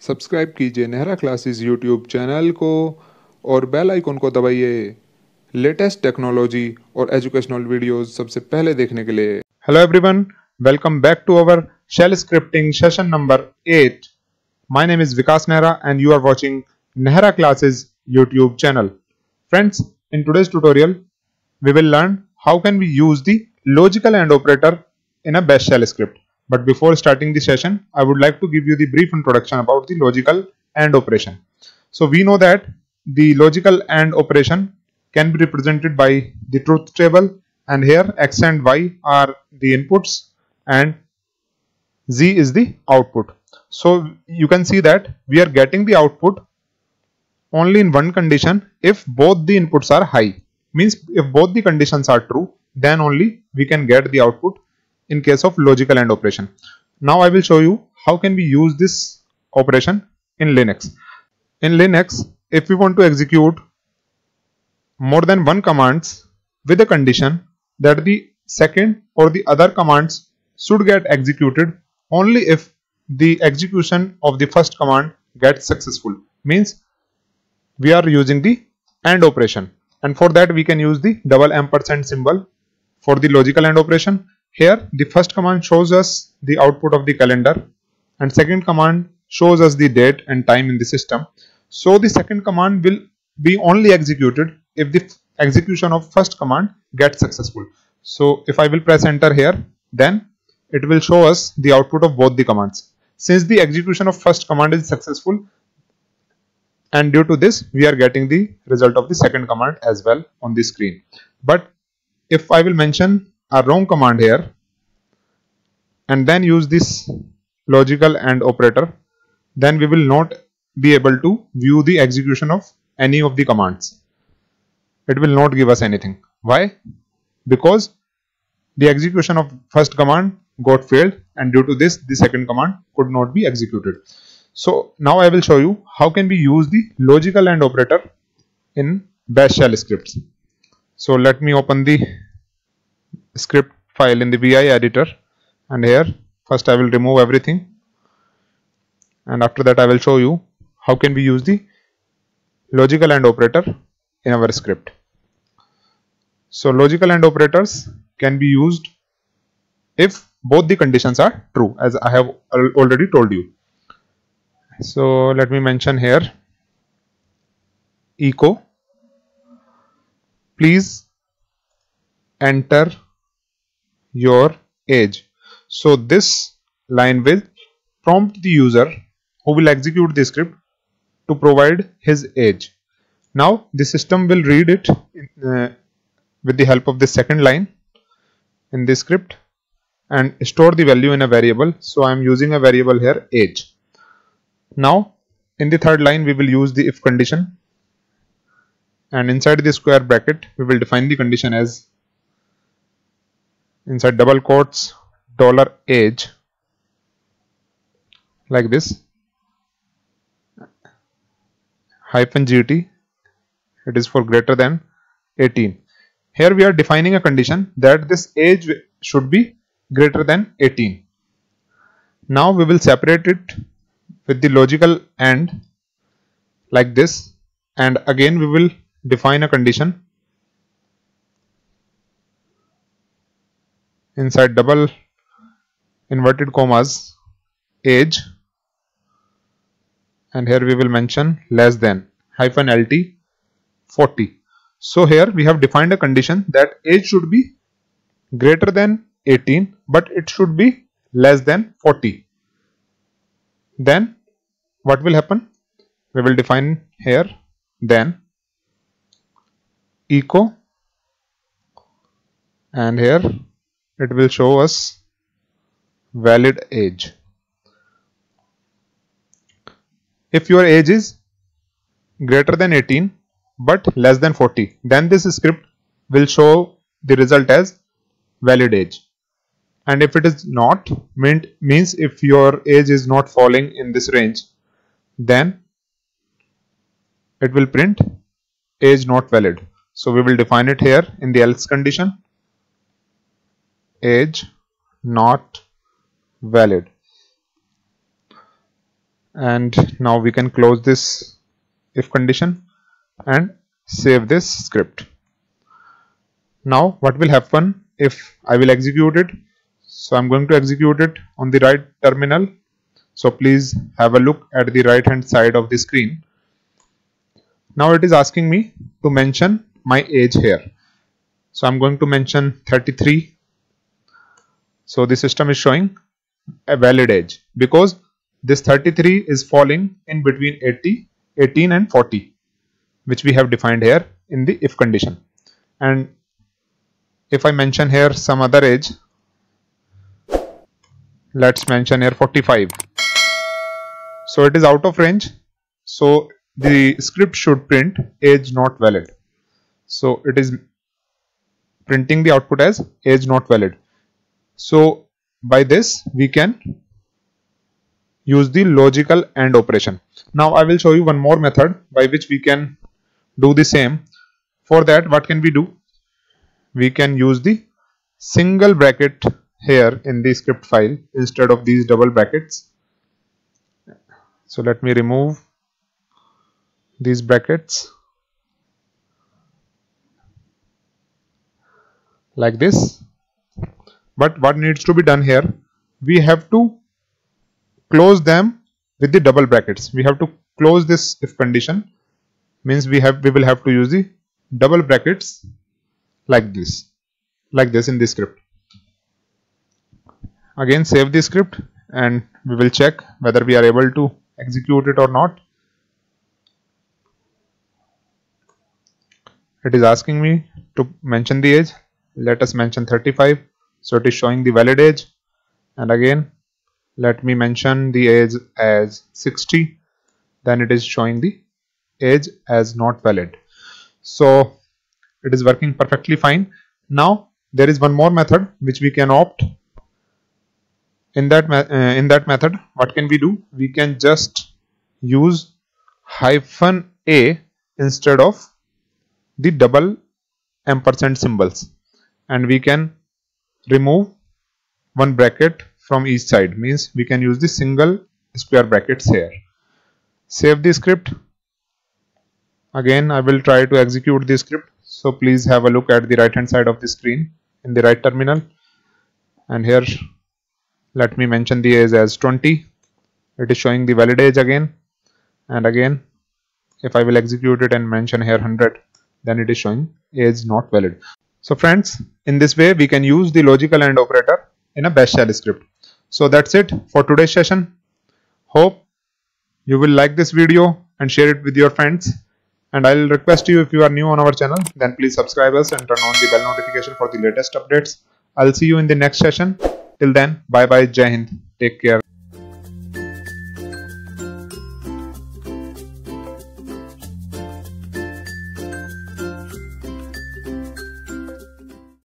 Subscribe कीजिए Nehra classes YouTube channel को और बेल आइकन को दबाइए लेटेस्ट टेक्नोलॉजी और एजुकेशनल वीडियोस सबसे पहले देखने के लिए। Hello everyone, welcome back to our shell scripting session number 8. My name is Vikas Nehra and you are watching Nehra Classes YouTube channel. Friends, in today's tutorial, we will learn how can we use the logical AND operator in a bash shell script. But before starting the session, I would like to give you the brief introduction about the logical AND operation. So we know that the logical AND operation can be represented by the truth table, and here x and y are the inputs and z is the output. So you can see that we are getting the output only in one condition if both the inputs are high. Means if both the conditions are true, then only we can get the output in case of logical AND operation. Now I will show you how can we use this operation in Linux. In Linux, if we want to execute more than one commands with a condition that the second or the other commands should get executed only if the execution of the first command gets successful. Means we are using the AND operation, and for that we can use the double ampersand symbol for the logical AND operation. Here the first command shows us the output of the calendar and second command shows us the date and time in the system. So the second command will be only executed if the execution of first command gets successful. So if I will press enter here, then it will show us the output of both the commands. Since the execution of first command is successful, and due to this we are getting the result of the second command as well on the screen. But if I will mention a wrong command here and then use this logical AND operator, then we will not be able to view the execution of any of the commands. It will not give us anything. Why? Because the execution of first command got failed, and due to this the second command could not be executed. So now I will show you how can we use the logical AND operator in bash shell scripts. So let me open the script file in the VI editor, and here first I will remove everything, and after that I will show you how can we use the logical AND operator in our script. So logical AND operators can be used if both the conditions are true, as I have already told you. So let me mention here echo please enter your age. So this line will prompt the user who will execute the script to provide his age. Now the system will read it with the help of the second line in this script and store the value in a variable. So I am using a variable here age. Now in the third line we will use the if condition, and inside the square bracket we will define the condition as inside double quotes $age, like this, hyphen GT, it is for greater than 18. Here we are defining a condition that this age should be greater than 18. Now we will separate it with the logical AND like this, and again we will define a condition inside double inverted commas age, and here we will mention less than hyphen LT 40. So here we have defined a condition that age should be greater than 18 but it should be less than 40. Then what will happen? We will define here then echo, and here it will show us valid age. If your age is greater than 18 but less than 40, then this script will show the result as valid age. And if it is not, means if your age is not falling in this range, then it will print age not valid. So we will define it here in the else condition, age not valid. And now we can close this if condition and save this script. Now what will happen if I will execute it? So I'm going to execute it on the right terminal. So please have a look at the right hand side of the screen. Now it is asking me to mention my age here. So I'm going to mention 33. So the system is showing a valid age because this 33 is falling in between 18 and 40, which we have defined here in the if condition. And if I mention here some other age, let's mention here 45. So it is out of range. So the script should print age not valid. So it is printing the output as age not valid. So by this we can use the logical AND operation. Now I will show you one more method by which we can do the same. For that, what can we do? We can use the single bracket here in the script file instead of these double brackets. So let me remove these brackets like this. But what needs to be done here? We have to close them with the double brackets. We have to close this if condition, means we will have to use the double brackets like this in the script. Again, save the script and we will check whether we are able to execute it or not. It is asking me to mention the age. Let us mention 35. So it is showing the valid age. And again, let me mention the age as 60. Then it is showing the age as not valid. So it is working perfectly fine. Now there is one more method which we can opt. In that method, what can we do? We can just use -a instead of the double ampersand symbols, and we can remove one bracket from each side, means we can use the single square brackets here. Save the script. Again, I will try to execute the script. So please have a look at the right hand side of the screen in the right terminal, and here let me mention the age as 20. It is showing the valid age again, and again if I will execute it and mention here 100, then it is showing age not valid. So friends, in this way we can use the logical AND operator in a bash shell script. So that's it for today's session. Hope you will like this video and share it with your friends. And I'll request you, if you are new on our channel, then please subscribe us and turn on the bell notification for the latest updates. I'll see you in the next session. Till then, bye bye, Jai Hind, take care.